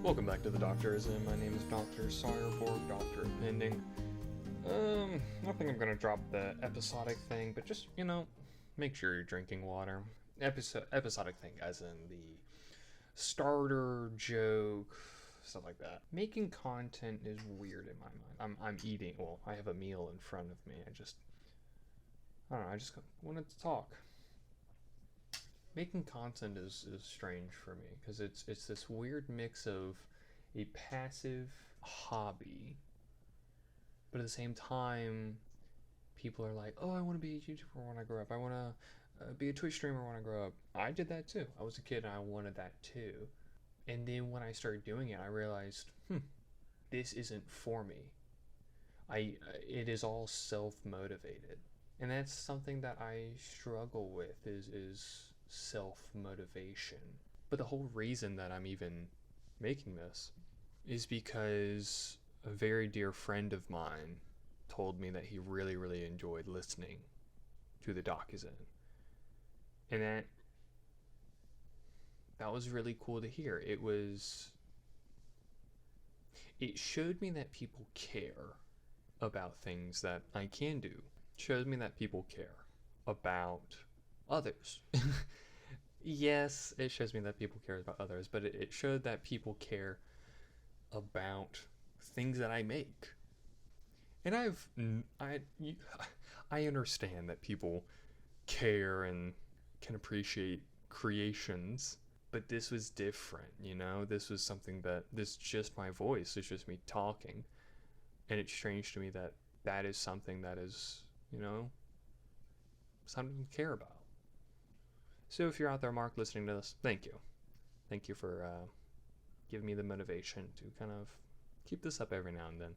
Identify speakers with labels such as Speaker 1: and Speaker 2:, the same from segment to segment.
Speaker 1: Welcome back to the Doctorism. My name is Dr. Sawyerborg, Doctor of Pending. I don't think I'm gonna drop the episodic thing, but just, make sure you're drinking water. Episodic thing, as in the starter, joke, stuff like that. Making content is weird in my mind. I'm eating, well, I have a meal in front of me. I don't know, I just wanted to talk. Making content is strange for me because it's this weird mix of a passive hobby, but at the same time, people are like, "Oh, I want to be a YouTuber when I grow up. I want to be a Twitch streamer when I grow up." I did that too. I was a kid and I wanted that too. And then when I started doing it, I realized, this isn't for me. It is all self-motivated, and that's something that I struggle with is self-motivation. But the whole reason that I'm even making this is because a very dear friend of mine told me that he really, really enjoyed listening to the Doc Is In. And that was really cool to hear. It showed me that people care about things that I can do. It showed me that people care about others. Yes, it shows me that people care about others, but it showed that people care about things that I make. And I understand that people care and can appreciate creations, but this was different, This was something this just my voice, it's just me talking. And it's strange to me that is something that is, something to care about. So if you're out there, Mark, listening to this, thank you. Thank you for giving me the motivation to kind of keep this up every now and then.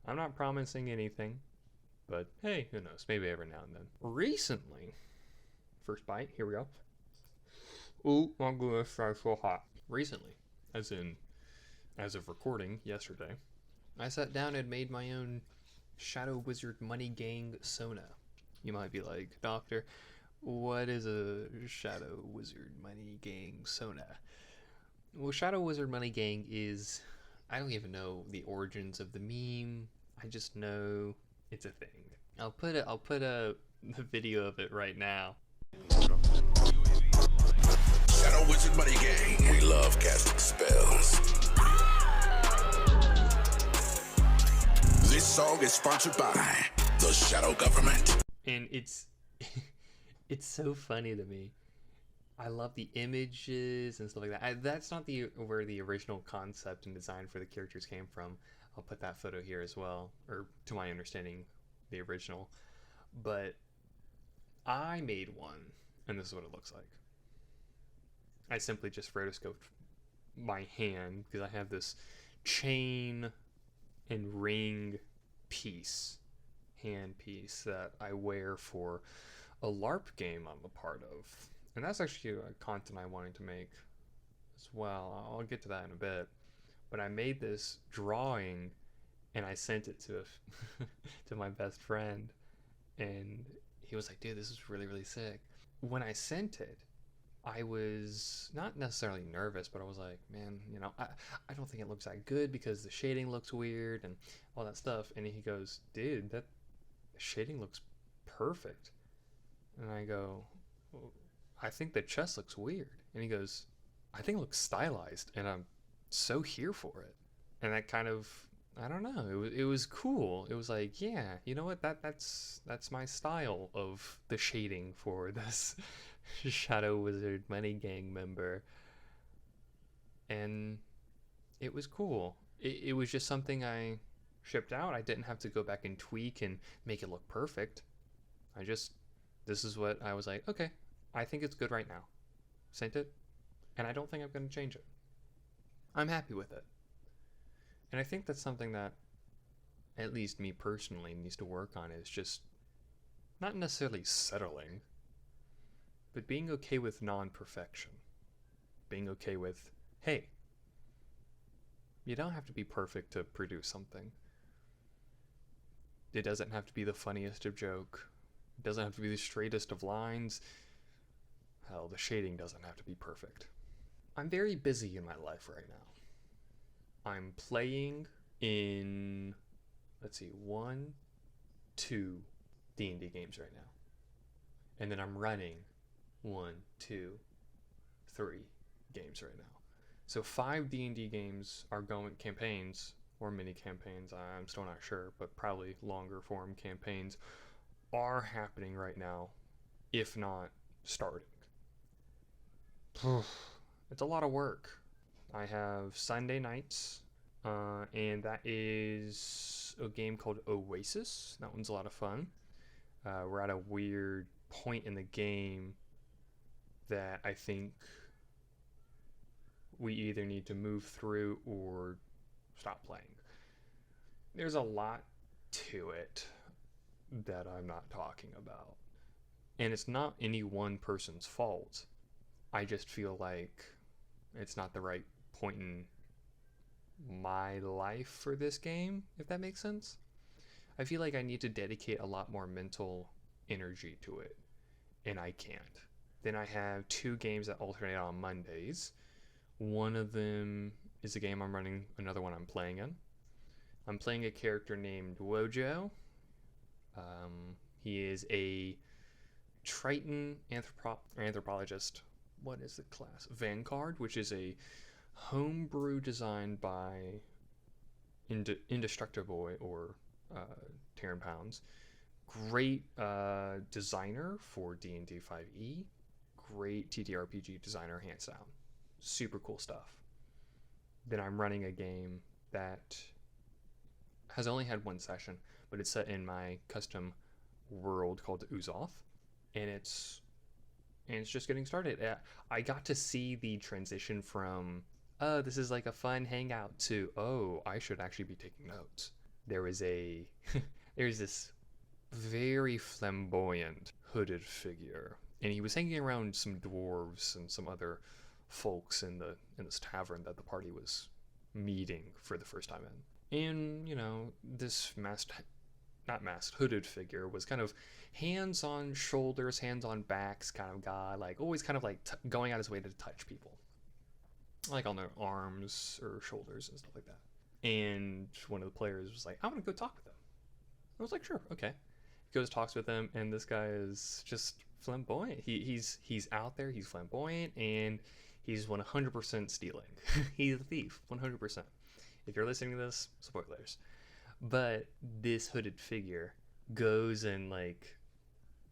Speaker 1: I'm not promising anything, but hey, who knows? Maybe every now and then. Recently, first bite, here we go. Ooh, my goodness, that's so hot. Recently, as of recording yesterday, I sat down and made my own Shadow Wizard Money Gang Sona. You might be like, Doctor, what is a Shadow Wizard Money Gang Sona? Well, Shadow Wizard Money Gang is, I don't even know the origins of the meme. I just know it's a thing. I'll put a video of it right now.
Speaker 2: Shadow Wizard Money Gang. We love casting spells. This song is sponsored by the Shadow Government.
Speaker 1: And it's so funny to me. I love the images and stuff like that. That's not where the original concept and design for the characters came from. I'll put that photo here as well, or to my understanding, the original. But I made one, and this is what it looks like. I simply just rotoscoped my hand because I have this chain and ring piece, hand piece, that I wear for a LARP game I'm a part of. And that's actually a content I wanted to make as well. I'll get to that in a bit. But I made this drawing and I sent it to to my best friend, and he was like, "Dude, this is really, really sick." When I sent it, I was not necessarily nervous, but I was like, man, I don't think it looks that good because the shading looks weird and all that stuff. And he goes, "Dude, that shading looks perfect." And I go, well, "I think the chest looks weird." And he goes, "I think it looks stylized, and I'm so here for it." And that kind of, I don't know, it was cool. It was like, yeah, you know what, that's my style of the shading for this Shadow Wizard Money Gang member. And it was cool. It was just something I shipped out. I didn't have to go back and tweak and make it look perfect. This is what I was like, okay, I think it's good right now. Sent it, and I don't think I'm going to change it. I'm happy with it. And I think that's something that, at least me personally, needs to work on, is just not necessarily settling, but being okay with non-perfection. Being okay with, hey, you don't have to be perfect to produce something. It doesn't have to be the funniest of joke. It doesn't have to be the straightest of lines. Hell, the shading doesn't have to be perfect. I'm very busy in my life right now. I'm playing in, let's see, 2 D&D games right now. And then I'm running 1, 2, 3 games right now. So 5 D&D games are going, campaigns or mini campaigns, I'm still not sure, but probably longer form campaigns are happening right now, if not starting. It's a lot of work. I have Sunday nights, and that is a game called Oasis. That one's a lot of fun. We're at a weird point in the game that I think we either need to move through or stop playing. There's a lot to it that I'm not talking about. And it's not any one person's fault. I just feel like it's not the right point in my life for this game, if that makes sense. I feel like I need to dedicate a lot more mental energy to it, and I can't. Then I have 2 games that alternate on Mondays. One of them is a game I'm running, another one I'm playing in. I'm playing a character named Wojo. He is a Triton anthropologist. What is the class? Vanguard, which is a homebrew designed by Indestructible or Terran Pounds. Great designer for D&D 5e. Great TTRPG designer, hands down. Super cool stuff. Then I'm running a game that has only had 1 session, but it's set in my custom world called Uzoth, and it's just getting started. I got to see the transition from, oh, this is like a fun hangout, to, oh, I should actually be taking notes. There's this very flamboyant hooded figure, and he was hanging around some dwarves and some other folks in this tavern that the party was meeting for the first time in. And, you know, this hooded figure was kind of hands on shoulders, hands on backs kind of guy, like always kind of like going out his way to touch people, like on their arms or shoulders and stuff like that. And one of the players was like, I want to go talk with him. I was like, sure, okay. He goes, talks with him, and this guy is just flamboyant. He's out there, he's flamboyant, and he's 100% stealing. He's a thief, 100%. If you're listening to this, spoilers. But this hooded figure goes and like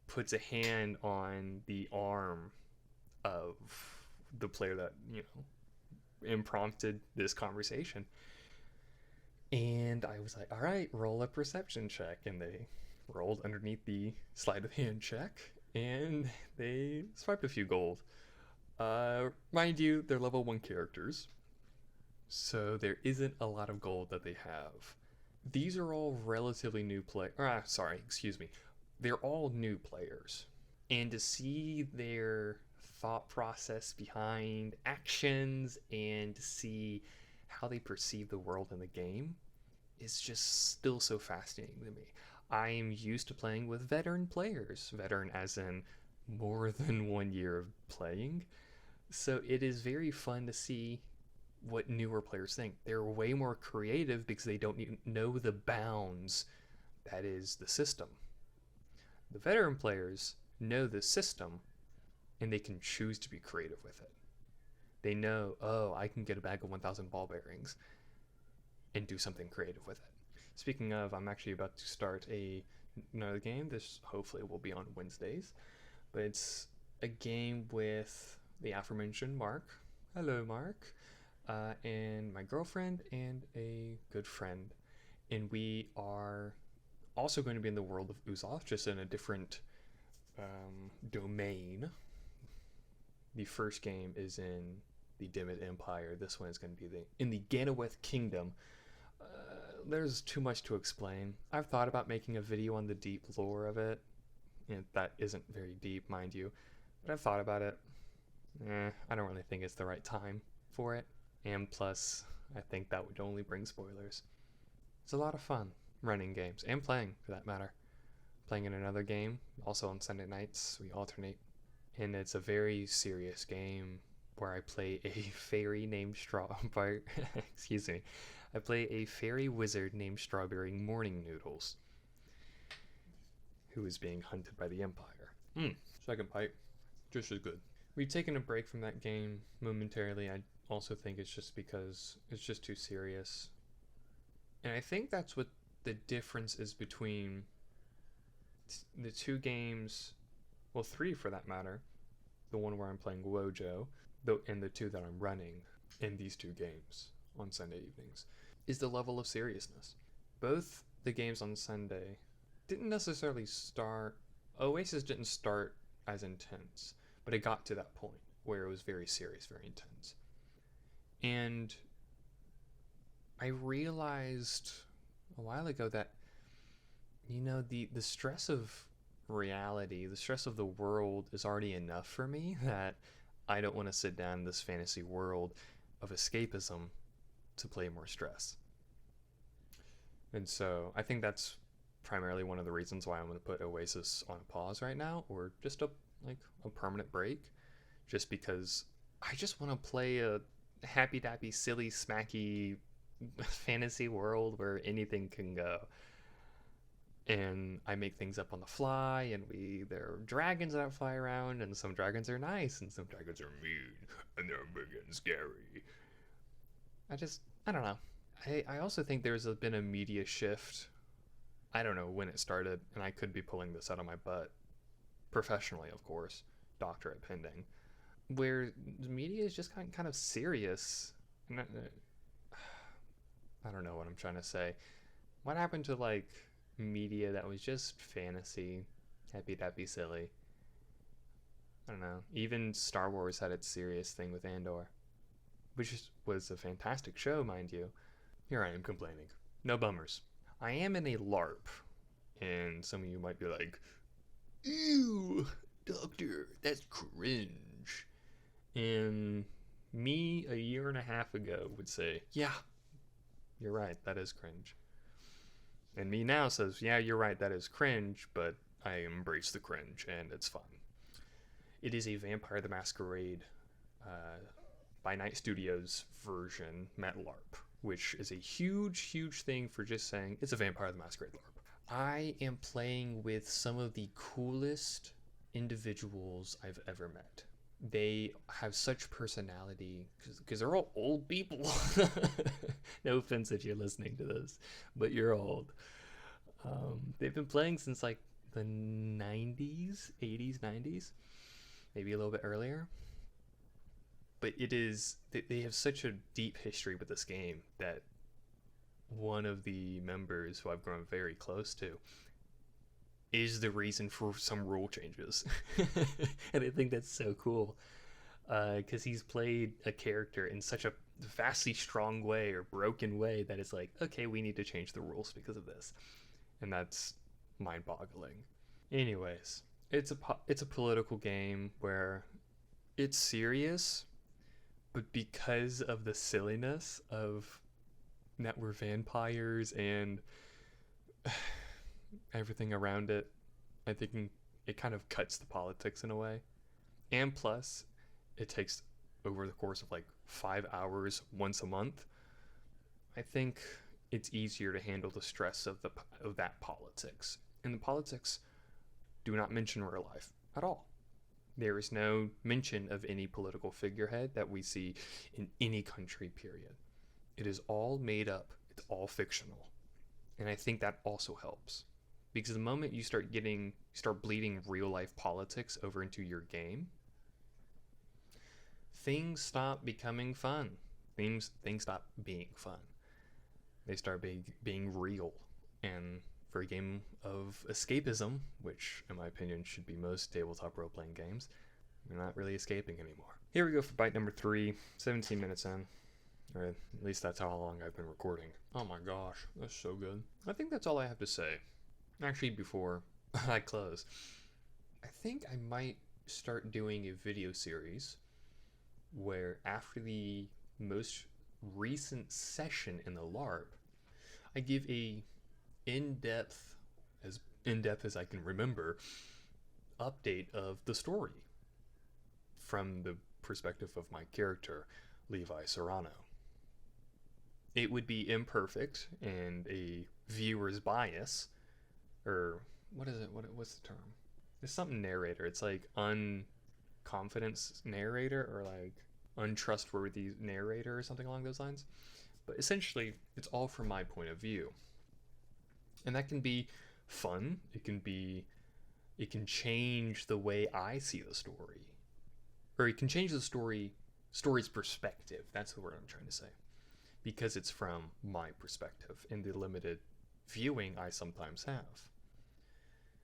Speaker 1: puts a hand on the arm of the player that, you know, impromptu this conversation. And I was like, all right, roll a perception check. And they rolled underneath the sleight of hand check, and they swiped a few gold. Mind you, they're level 1 characters, so there isn't a lot of gold that they have. These are all relatively new they're all new players. And to see their thought process behind actions and to see how they perceive the world in the game is just still so fascinating to me. I am used to playing with veteran players, veteran as in more than 1 year of playing. So it is very fun to see what newer players think. They're way more creative because they don't even know the bounds that is the system. The veteran players know the system, and they can choose to be creative with it. They know, oh, I can get a bag of 1,000 ball bearings and do something creative with it. Speaking of, I'm actually about to start another game. This hopefully will be on Wednesdays, but it's a game with the aforementioned Mark. Hello, Mark. And my girlfriend and a good friend. And we are also going to be in the world of Uzoth, just in a different domain. The first game is in the Dimit Empire. This one is going to be in the Ganaweth Kingdom. There's too much to explain. I've thought about making a video on the deep lore of it. And that isn't very deep, mind you. But I've thought about it. I don't really think it's the right time for it. And plus, I think that would only bring spoilers. It's a lot of fun running games, and playing for that matter. Playing in another game, also on Sunday nights, we alternate. And it's a very serious game. where I play a fairy named Strawberry. Excuse me. I play a fairy wizard named Strawberry Morning Noodles, who is being hunted by the Empire. Second pipe, just as good. We've taken a break from that game momentarily. I also think it's just because it's just too serious. And I think that's what the difference is between the two games, well, three for that matter, the one where I'm playing Wojo, and the two that I'm running in these two games on Sunday evenings, is the level of seriousness. Both the games on Sunday didn't necessarily start, Oasis didn't start as intense, but it got to that point where it was very serious, very intense. And I realized a while ago that, the stress of reality, the stress of the world is already enough for me, that I don't want to sit down in this fantasy world of escapism to play more stress. And so I think that's primarily one of the reasons why I'm going to put Oasis on pause right now, or just a permanent break, just because I just want to play a happy dappy silly smacky fantasy world where anything can go, and I make things up on the fly, and there are dragons that fly around, and some dragons are nice and some dragons are mean and they're big and scary. I don't know. I also think there's been a media shift. I don't know when it started, and I could be pulling this out of my butt, professionally, of course, doctorate pending, where the media is just kind of serious. And I don't know what I'm trying to say. What happened to media that was just fantasy, happy dappy silly? I don't know. Even Star Wars had its serious thing with Andor, which was a fantastic show, mind you. Here I am complaining. No bummers. I am in a LARP, and some of you might be like, ew, doctor, that's cringe. And me a year and a half ago would say, yeah, you're right, that is cringe. And me now says, yeah, you're right, that is cringe, but I embrace the cringe, and it's fun. It is a Vampire the Masquerade by Night Studios version met LARP, which is a huge thing for just saying it's a Vampire the Masquerade LARP. I am playing with some of the coolest individuals I've ever met. They have such personality because they're all old people. No offense if you're listening to this, but you're old. They've been playing since the 90s, 80s, 90s, maybe a little bit earlier. But they have such a deep history with this game that one of the members who I've grown very close to is the reason for some rule changes. And I think that's so cool, because he's played a character in such a vastly strong way or broken way that it's okay, we need to change the rules because of this. And that's mind-boggling. Anyways, it's a political game where it's serious, but because of the silliness of that we're vampires and everything around it, I think it kind of cuts the politics in a way. And plus, it takes over the course of 5 hours once a month. I think it's easier to handle the stress of that politics. And the politics do not mention real life at all. There is no mention of any political figurehead that we see in any country, period. It is all made up. It's all fictional. And I think that also helps. Because the moment you start bleeding real life politics over into your game, things stop becoming fun. Things stop being fun. They start being real. And for a game of escapism, which in my opinion should be most tabletop role-playing games, you're not really escaping anymore. Here we go for bite number 3, 17 minutes in. Or at least that's how long I've been recording. Oh my gosh, that's so good. I think that's all I have to say. Actually, before I close, I think I might start doing a video series where after the most recent session in the LARP, I give a in-depth as I can remember, update of the story from the perspective of my character, Levi Serrano. It would be imperfect and a viewer's bias, or what is it? What's the term? There's something narrator. It's like unconfidence narrator, or like untrustworthy narrator, or something along those lines. But essentially, it's all from my point of view, and that can be fun. It can change the way I see the story, or it can change the story's perspective. That's the word I'm trying to say, because it's from my perspective in the limited viewing I sometimes have.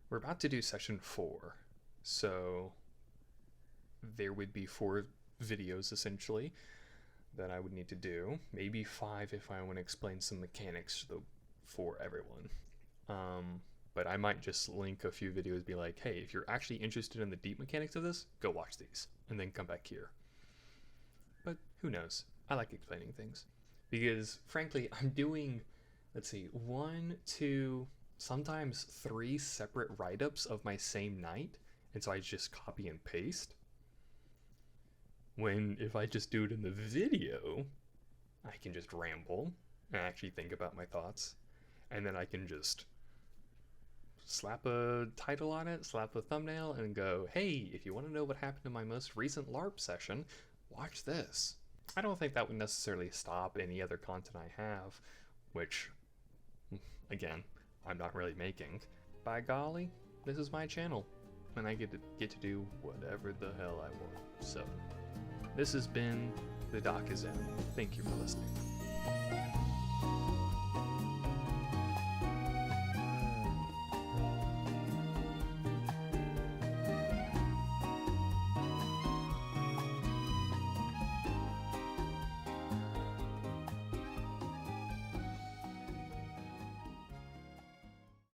Speaker 1: We're about to do session 4, so there would be 4 videos essentially that I would need to do, maybe 5 if I want to explain some mechanics for everyone. But I might just link a few videos, be like, hey, if you're actually interested in the deep mechanics of this, go watch these, and then come back here. But who knows? I like explaining things, because frankly, I'm doing, let's see, 1, 2, sometimes 3 separate write-ups of my same night, and so I just copy and paste. When if I just do it in the video, I can just ramble and actually think about my thoughts, and then I can just slap a title on it, slap a thumbnail, and go, hey, if you want to know what happened in my most recent LARP session, watch this. I don't think that would necessarily stop any other content I have, which, again, I'm not really making. By golly, this is my channel, and I get to do whatever the hell I want. So, this has been The Doc Is In. Thank you for listening.